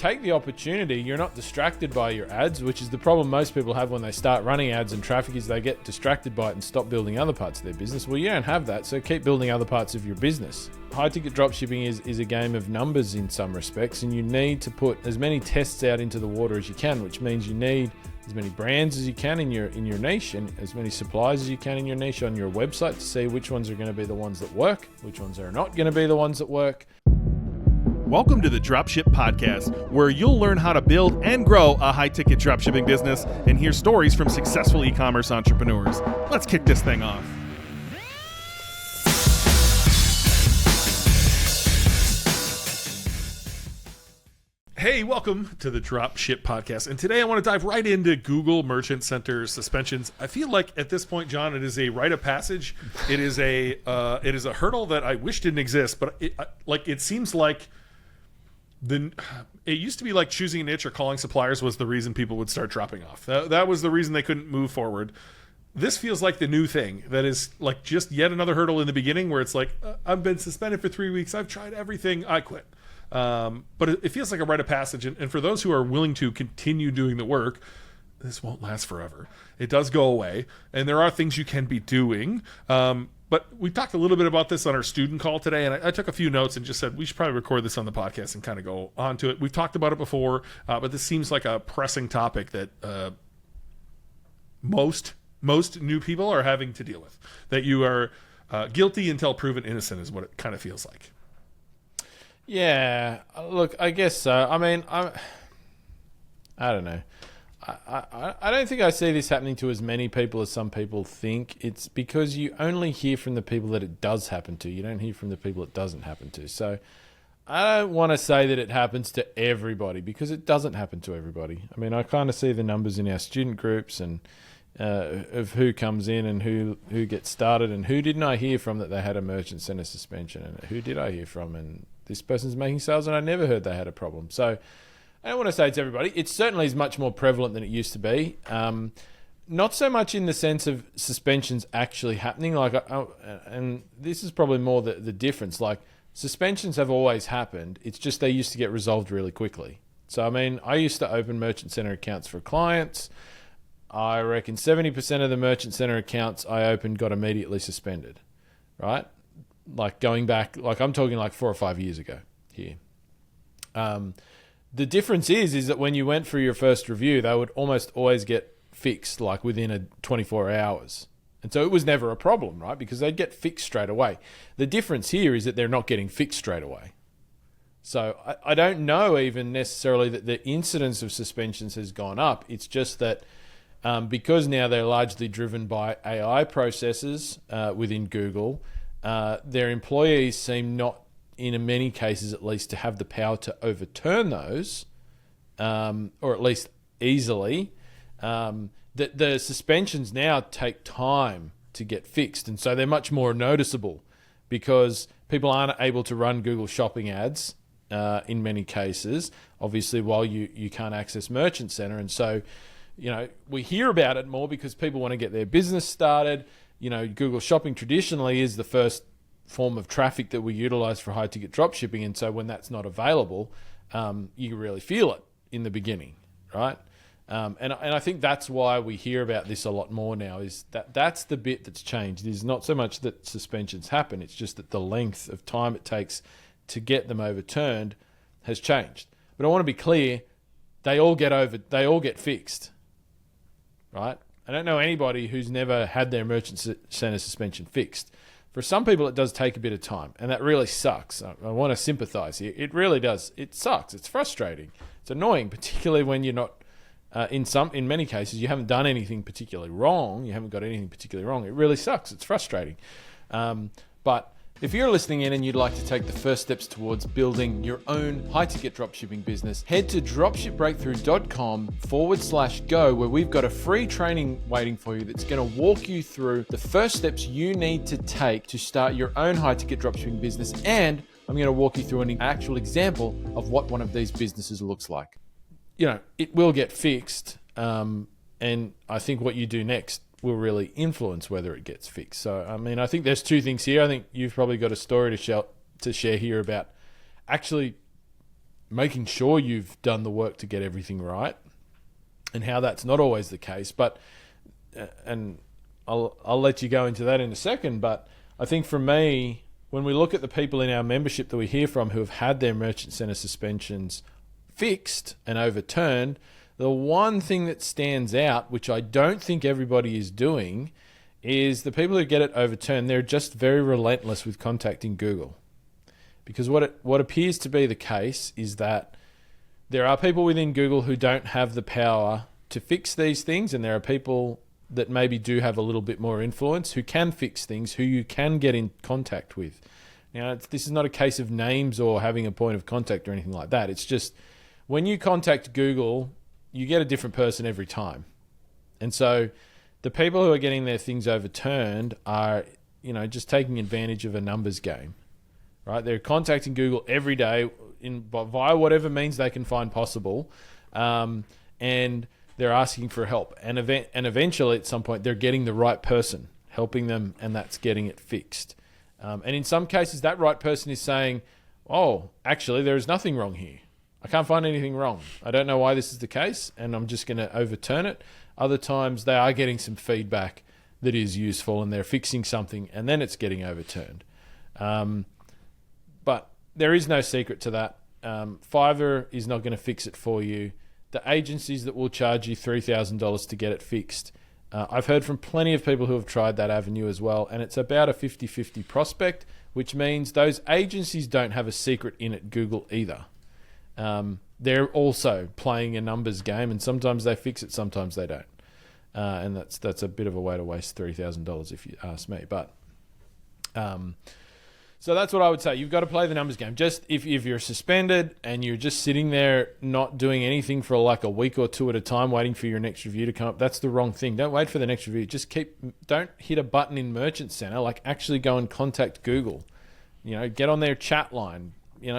take the opportunity. You're not distracted by your ads, which is the problem most people have when they start running ads and traffic, is they get distracted by it and stop building other parts of their business. Well, you don't have that, so keep building other parts of your business. High ticket dropshipping is a game of numbers in some respects, and you need to put as many tests out into the water as you can, which means you need as many brands as you can in your niche, and as many suppliers as you can in your niche on your website to see which ones are going to be the ones that work, which ones are not going to be the ones that work. Welcome to the Dropship Podcast, where you'll learn how to build and grow a high-ticket dropshipping business and hear stories from successful e-commerce entrepreneurs. Let's kick this thing off. Hey, welcome to the Dropship Podcast. And today I want to dive right into Google Merchant Center suspensions. I feel like at this point, John, it is a rite of passage. It is a hurdle that I wish didn't exist, but it seems like it used to be like choosing a niche or calling suppliers was the reason people would start dropping off. That was the reason they couldn't move forward. This feels like the new thing that is like just yet another hurdle in the beginning where it's like, I've been suspended for 3 weeks. I've tried everything. I quit. But it feels like a rite of passage. And for those who are willing to continue doing the work, this won't last forever. It does go away. And there are things you can be doing. But we talked a little bit about this on our student call today, and I took a few notes and just said we should probably record this on the podcast and kind of go on to it. We've talked about it before, but this seems like a pressing topic that most new people are having to deal with. That you are guilty until proven innocent is what it kind of feels like. Yeah, look, I guess so. I mean, I don't know. I don't think I see this happening to as many people as some people think. It's because you only hear from the people that it does happen to. You don't hear from the people it doesn't happen to. So I don't want to say that it happens to everybody because it doesn't happen to everybody. I mean, I kind of see the numbers in our student groups and of who comes in and who gets started and who didn't I hear from that they had a merchant center suspension and who did I hear from and this person's making sales and I never heard they had a problem. So I don't want to say it's everybody. It certainly is much more prevalent than it used to be. Not so much in the sense of suspensions actually happening. And this is probably more the difference. Like suspensions have always happened. It's just they used to get resolved really quickly. So, I mean, I used to open Merchant Center accounts for clients. I reckon 70% of the Merchant Center accounts I opened got immediately suspended, right? Like going back, like I'm talking like 4 or 5 years ago here. The difference is that when you went for your first review, they would almost always get fixed like within 24 hours. And so it was never a problem, right? Because they'd get fixed straight away. The difference here is that they're not getting fixed straight away. So I don't know even necessarily that the incidence of suspensions has gone up. It's just that because now they're largely driven by AI processes within Google, their employees seem not, in many cases at least, to have the power to overturn those, or at least easily. The suspensions now take time to get fixed, and so they're much more noticeable because people aren't able to run Google shopping ads in many cases, obviously, while you can't access Merchant Center. And so, we hear about it more because people want to get their business started. Google Shopping traditionally is the first form of traffic that we utilize for high ticket dropshipping, and so when that's not available, you really feel it in the beginning, right? And I think that's why we hear about this a lot more now. Is that's the bit that's changed. It's not so much that suspensions happen; it's just that the length of time it takes to get them overturned has changed. But I want to be clear: they all get fixed, right? I don't know anybody who's never had their Merchant Center suspension fixed. For some people, it does take a bit of time, and that really sucks. I want to sympathize here. It really does. It sucks. It's frustrating. It's annoying, particularly when you're not, in many cases, you haven't done anything particularly wrong. You haven't got anything particularly wrong. It really sucks. It's frustrating. But if you're listening in and you'd like to take the first steps towards building your own high-ticket dropshipping business, head to dropshipbreakthru.com/go, where we've got a free training waiting for you that's going to walk you through the first steps you need to take to start your own high-ticket dropshipping business. And I'm going to walk you through an actual example of what one of these businesses looks like. It will get fixed, and I think what you do next will really influence whether it gets fixed. So, I mean, I think there's two things here. I think you've probably got a story to share here about actually making sure you've done the work to get everything right, and how that's not always the case. But and I'll let you go into that in a second. But I think for me, when we look at the people in our membership that we hear from who have had their merchant center suspensions fixed and overturned, the one thing that stands out, which I don't think everybody is doing, is the people who get it overturned, they're just very relentless with contacting Google. Because what appears to be the case is that there are people within Google who don't have the power to fix these things, and there are people that maybe do have a little bit more influence who can fix things, who you can get in contact with. Now, this is not a case of names or having a point of contact or anything like that. It's just when you contact Google, you get a different person every time. And so the people who are getting their things overturned are, just taking advantage of a numbers game, right? They're contacting Google every day via whatever means they can find possible, and they're asking for help. And eventually, at some point, they're getting the right person helping them, and that's getting it fixed. And in some cases, that right person is saying, oh, actually, there is nothing wrong here. I can't find anything wrong. I don't know why this is the case, and I'm just going to overturn it. Other times, they are getting some feedback that is useful, and they're fixing something, and then it's getting overturned. But there is no secret to that. Fiverr is not going to fix it for you. The agencies that will charge you $3,000 to get it fixed, I've heard from plenty of people who have tried that avenue as well, and it's about a 50-50 prospect, which means those agencies don't have a secret in at Google either. They're also playing a numbers game, and sometimes they fix it, sometimes they don't. And that's a bit of a way to waste $3,000 if you ask me. But so that's what I would say. You've got to play the numbers game. Just if you're suspended and you're just sitting there not doing anything for like a week or two at a time, waiting for your next review to come up, that's the wrong thing. Don't wait for the next review. Don't hit a button in Merchant Center. Like, actually go and contact Google. Get on their chat line.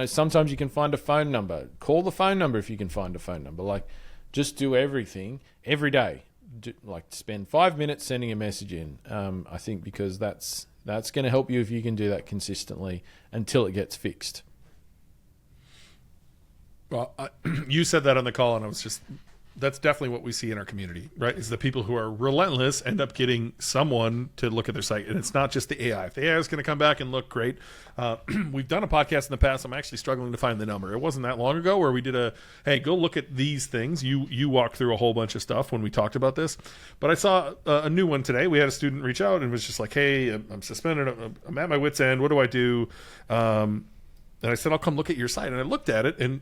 Sometimes you can find a phone number. Call the phone number if you can find a phone number. Like, just do everything every day. Spend 5 minutes sending a message in. I think because that's going to help you if you can do that consistently until it gets fixed. Well, you said that on the call, and that's definitely what we see in our community, right? Is the people who are relentless end up getting someone to look at their site. And it's not just the AI. If the AI is going to come back and look great, we've done a podcast in the past. I'm actually struggling to find the number. It wasn't that long ago where we did hey, go look at these things. You walked through a whole bunch of stuff when we talked about this. But I saw a new one today. We had a student reach out and was just like, hey, I'm suspended. I'm at my wit's end. What do I do? And I said, I'll come look at your site. And I looked at it, and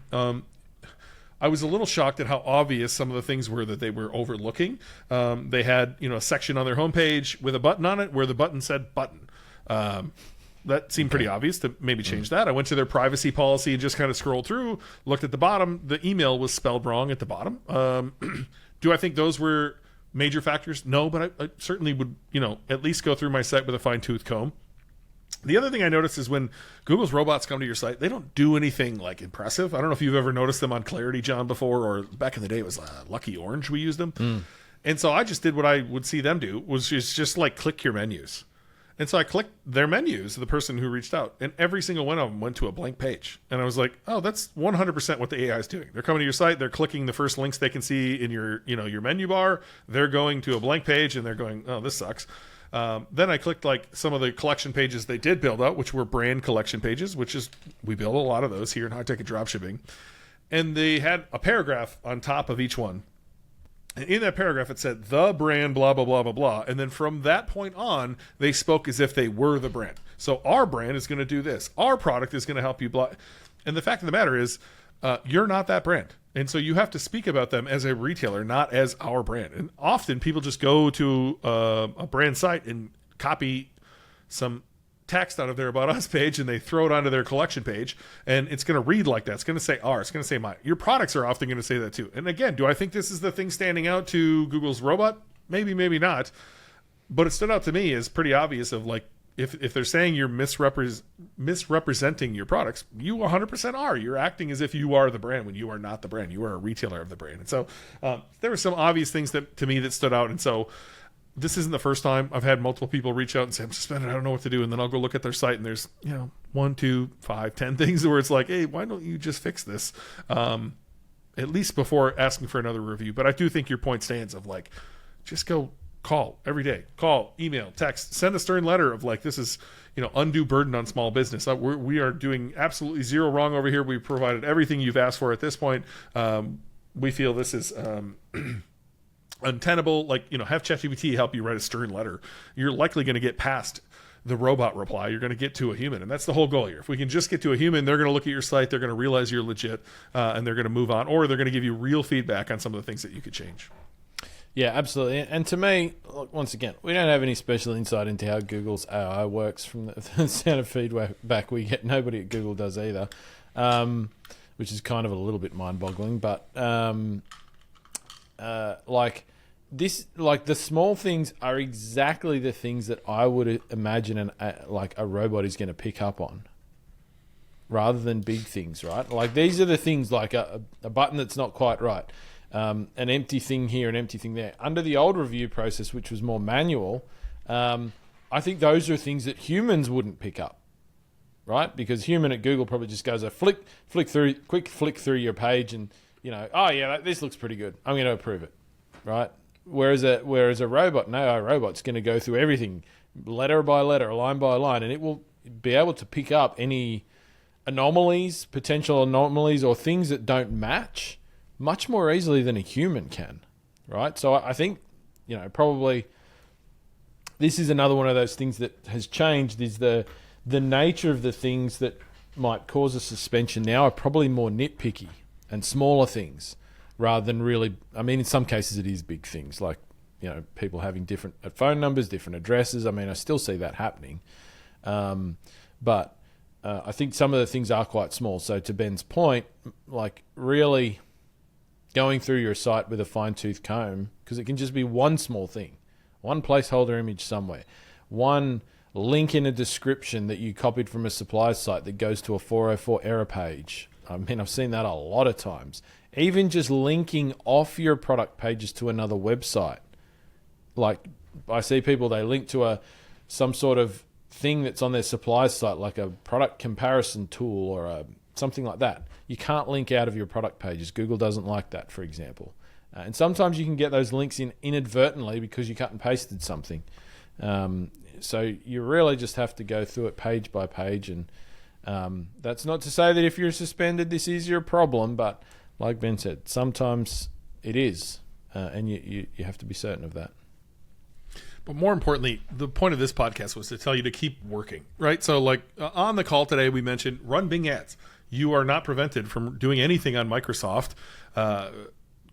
I was a little shocked at how obvious some of the things were that they were overlooking. They had, a section on their homepage with a button on it where the button said button. That seemed pretty obvious to maybe change that. I went to their privacy policy and just kind of scrolled through, looked at the bottom. The email was spelled wrong at the bottom. Do I think those were major factors? No, but I certainly would, at least go through my site with a fine-tooth comb. The other thing I noticed is when Google's robots come to your site, they don't do anything like impressive. I don't know if you've ever noticed them on Clarity, John, before, or back in the day it was Lucky Orange we used them. And so I just did what I would see them do, was just like click your menus. And so I clicked their menus, the person who reached out, and every single one of them went to a blank page. And I was like, oh, that's 100% what the AI is doing. They're coming to your site, they're clicking the first links they can see in your menu bar, they're going to a blank page, and they're going, oh, this sucks. Then I clicked some of the collection pages they did build out, which were brand collection pages, we build a lot of those here in High Tech and Dropshipping. And they had a paragraph on top of each one. And in that paragraph, it said, the brand, blah, blah, blah, blah, blah. And then from that point on, they spoke as if they were the brand. So our brand is going to do this. Our product is going to help you, blah. And the fact of the matter is, you're not that brand. And so you have to speak about them as a retailer, not as our brand. And often people just go to a brand site and copy some text out of their About Us page, and they throw it onto their collection page, and it's going to read like that. It's going to say our, it's going to say mine. Your products are often going to say that too. And again, do I think this is the thing standing out to Google's robot? Maybe, maybe not. But it stood out to me as pretty obvious of if they're saying you're misrepresenting your products, you 100% are. You're acting as if you are the brand when you are not the brand. You are a retailer of the brand. And so there were some obvious things to me that stood out. And so this isn't the first time. I've had multiple people reach out and say, I'm suspended, I don't know what to do. And then I'll go look at their site and there's, 1, 2, 5, 10 things where it's like, hey, why don't you just fix this? At least before asking for another review. But I do think your point stands of like, just go call every day. Call, email, text, send a stern letter of like, this is, undue burden on small business. We are doing absolutely zero wrong over here. We've provided everything you've asked for at this point. We feel this is untenable. Like, have ChatGPT help you write a stern letter. You're likely going to get past the robot reply. You're going to get to a human. And that's the whole goal here. If we can just get to a human, they're going to look at your site. They're going to realize you're legit, and they're going to move on, or they're going to give you real feedback on some of the things that you could change. Yeah, absolutely. And to me, look, once again, we don't have any special insight into how Google's AI works from the sound of feedback we get. Nobody at Google does either, which is kind of a little bit mind-boggling. But the small things are exactly the things that I would imagine a robot is going to pick up on, rather than big things, right? Like these are the things like a button that's not quite right. An empty thing here, an empty thing there. Under the old review process, which was more manual, I think those are things that humans wouldn't pick up, right? Because human at Google probably just goes a quick flick through your page and, this looks pretty good. I'm going to approve it, right? Whereas a robot, an AI robot's going to go through everything letter by letter, line by line, and it will be able to pick up any potential anomalies or things that don't match much more easily than a human can, right? So I think, probably this is another one of those things that has changed is the nature of the things that might cause a suspension now are probably more nitpicky and smaller things rather than really, in some cases it is big things like, people having different phone numbers, different addresses. I still see that happening. But I think some of the things are quite small. So to Ben's point, like really going through your site with a fine-tooth comb, because it can just be one small thing, one placeholder image somewhere, one link in a description that you copied from a supplier's site that goes to a 404 error page. I've seen that a lot of times. Even just linking off your product pages to another website. Like I see people, they link to some sort of thing that's on their supplier's site, like a product comparison tool or something like that. You can't link out of your product pages. Google doesn't like that, for example. And sometimes you can get those links in inadvertently because you cut and pasted something. So you really just have to go through it page by page. And that's not to say that if you're suspended, this is your problem. But like Ben said, sometimes it is. And you have to be certain of that. But more importantly, the point of this podcast was to tell you to keep working, right? So like on the call today, we mentioned run Bing ads. You are not prevented from doing anything on Microsoft.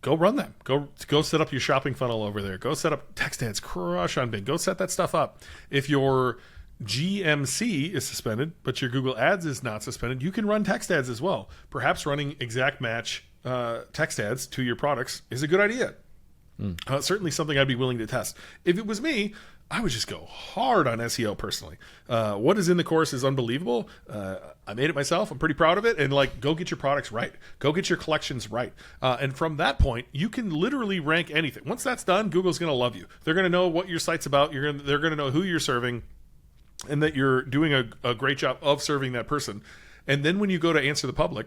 Go run them. Go set up your shopping funnel over there. Go set up text ads, crush on Bing. Go set that stuff up. If your GMC is suspended, but your Google Ads is not suspended, you can run text ads as well. Perhaps running exact match text ads to your products is a good idea. Certainly something I'd be willing to test. If it was me, I would just go hard on SEO personally. What is in the course is unbelievable. I made it myself. I'm pretty proud of it. And go get your products right. Go get your collections right. And from that point, you can literally rank anything. Once that's done, Google's going to love you. They're going to know what your site's about. They're going to know who you're serving and that you're doing a great job of serving that person. And then when you go to answer the public,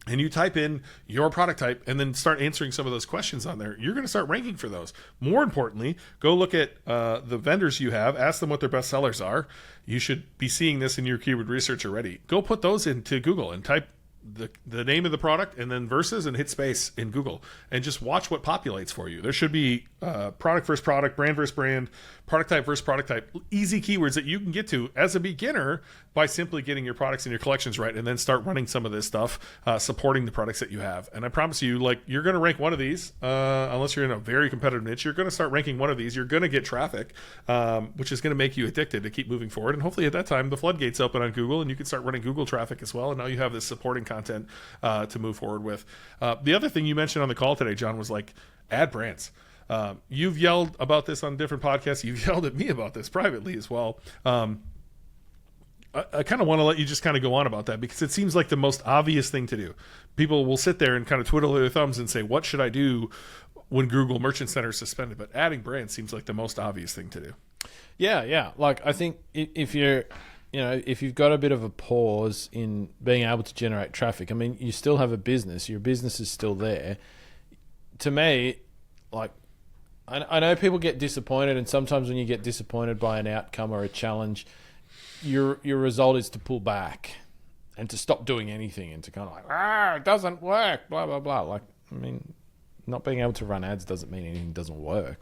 and you type in your product type and then start answering some of those questions on there, you're going to start ranking for those. More importantly, go look at the vendors you have, ask them what their best sellers are. You should be seeing this in your keyword research already. Go put those into Google and type the name of the product and then versus and hit space in Google and just watch what populates for you. There should be product versus product, brand versus brand, product type versus product type, easy keywords that you can get to as a beginner by simply getting your products and your collections right and then start running some of this stuff, supporting the products that you have. And I promise you, you're going to rank one of these, unless you're in a very competitive niche, you're going to start ranking one of these. You're going to get traffic, which is going to make you addicted to keep moving forward. And hopefully at that time, the floodgates open on Google and you can start running Google traffic as well. And now you have this supporting content to move forward with. The other thing you mentioned on the call today, John, was ad brands. You've yelled about this on different podcasts. You've yelled at me about this privately as well. I kind of want to let you just kind of go on about that because it seems like the most obvious thing to do. People will sit there and kind of twiddle their thumbs and say, what should I do? when Google Merchant Center is suspended, but adding brands seems like the most obvious thing to do. Yeah. Like, I think if you're, if you've got a bit of a pause in being able to generate traffic, I mean, you still have a business. Your business is still there. To me, like, I know people get disappointed, and sometimes when you get disappointed by an outcome or a challenge, your result is to pull back and to stop doing anything and to kind of like, it doesn't work, blah, blah, blah. Like, I mean, not being able to run ads doesn't mean anything doesn't work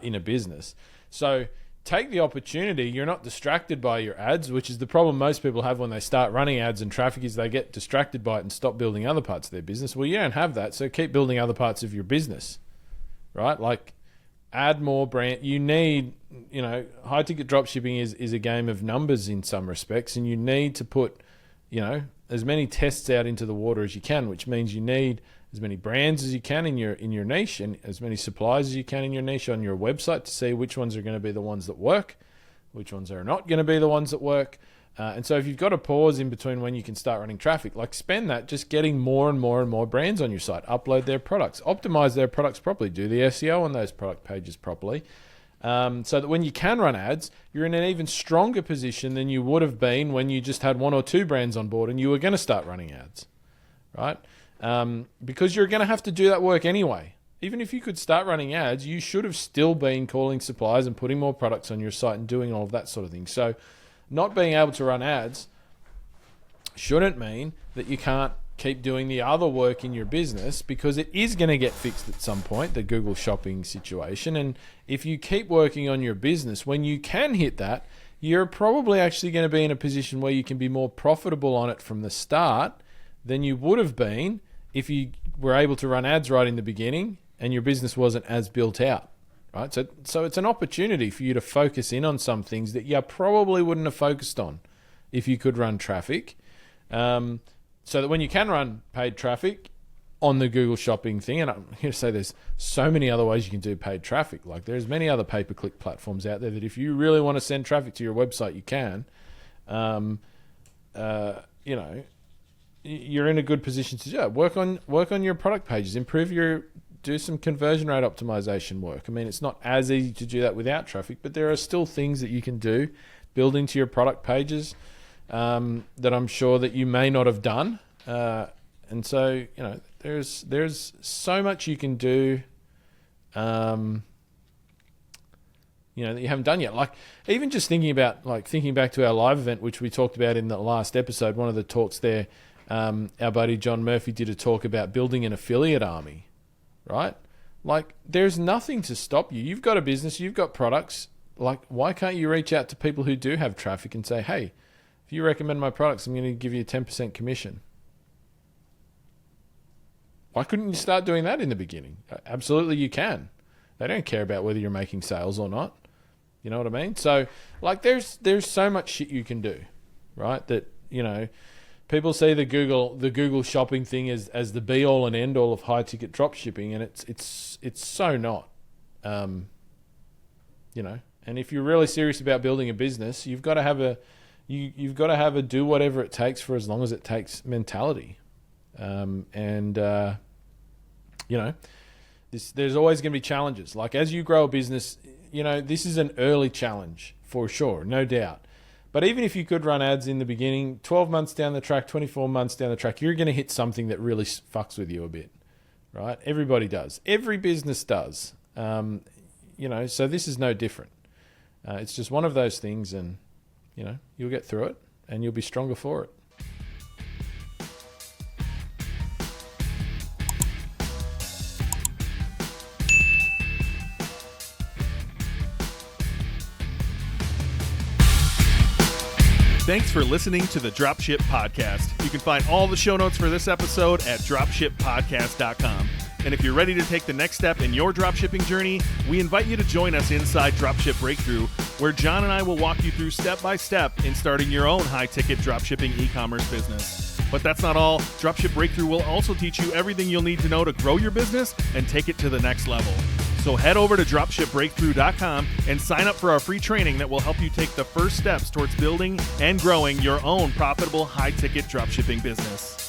in a business. So take the opportunity. You're not distracted by your ads, which is the problem most people have when they start running ads and traffic, is they get distracted by it and stop building other parts of their business. Well, you don't have that, so keep building other parts of your business, right? Like, add more brand. You need, high ticket dropshipping is a game of numbers in some respects, and you need to put, as many tests out into the water as you can, which means you need as many brands as you can in your niche, and as many suppliers as you can in your niche on your website to see which ones are going to be the ones that work, which ones are not going to be the ones that work. And so if you've got a pause in between when you can start running traffic, like, spend that just getting more and more and more brands on your site, upload their products, optimize their products properly, do the SEO on those product pages properly, so that when you can run ads, you're in an even stronger position than you would have been when you just had one or two brands on board and you were going to start running ads, right? Because you're going to have to do that work anyway. Even if you could start running ads, you should have still been calling suppliers and putting more products on your site and doing all of that sort of thing. So not being able to run ads shouldn't mean that you can't keep doing the other work in your business, because it is going to get fixed at some point, the Google shopping situation. And if you keep working on your business, when you can hit that, you're probably actually going to be in a position where you can be more profitable on it from the start than you would have been if you were able to run ads right in the beginning and your business wasn't as built out. Right, so it's an opportunity for you to focus in on some things that you probably wouldn't have focused on if you could run traffic. So that when you can run paid traffic on the Google shopping thing, and I'm here to say there's so many other ways you can do paid traffic. Like, there's many other pay-per-click platforms out there that if you really want to send traffic to your website, you can. You're in a good position to do it. Work on your product pages, do some conversion rate optimization work. I mean, it's not as easy to do that without traffic, but there are still things that you can do, build into your product pages that I'm sure that you may not have done. And so, there's so much you can do, that you haven't done yet. Like, even just thinking back to our live event, which we talked about in the last episode, one of the talks there, our buddy John Murphy did a talk about building an affiliate army. Right? Like, there's nothing to stop you. You've got a business, you've got products. Like, why can't you reach out to people who do have traffic and say, hey, if you recommend my products, I'm going to give you a 10% commission? Why couldn't you start doing that in the beginning? Absolutely you can. They don't care about whether you're making sales or not. You know what I mean? So, like, there's so much shit you can do, right? That, people see the Google shopping thing as the be all and end all of high ticket drop shipping, and it's so not. And if you're really serious about building a business, you've got to have a do whatever it takes for as long as it takes mentality. There's always going to be challenges. Like, as you grow a business, this is an early challenge for sure, no doubt. But even if you could run ads in the beginning, 12 months down the track, 24 months down the track, you're going to hit something that really fucks with you a bit, right? Everybody does. Every business does. So this is no different. It's just one of those things, and, you'll get through it and you'll be stronger for it. Thanks for listening to the Dropship Podcast. You can find all the show notes for this episode at dropshippodcast.com. And if you're ready to take the next step in your dropshipping journey, we invite you to join us inside Dropship Breakthru, where John and I will walk you through step by step in starting your own high-ticket dropshipping e-commerce business. But that's not all. Dropship Breakthru will also teach you everything you'll need to know to grow your business and take it to the next level. So head over to dropshipbreakthru.com and sign up for our free training that will help you take the first steps towards building and growing your own profitable high-ticket dropshipping business.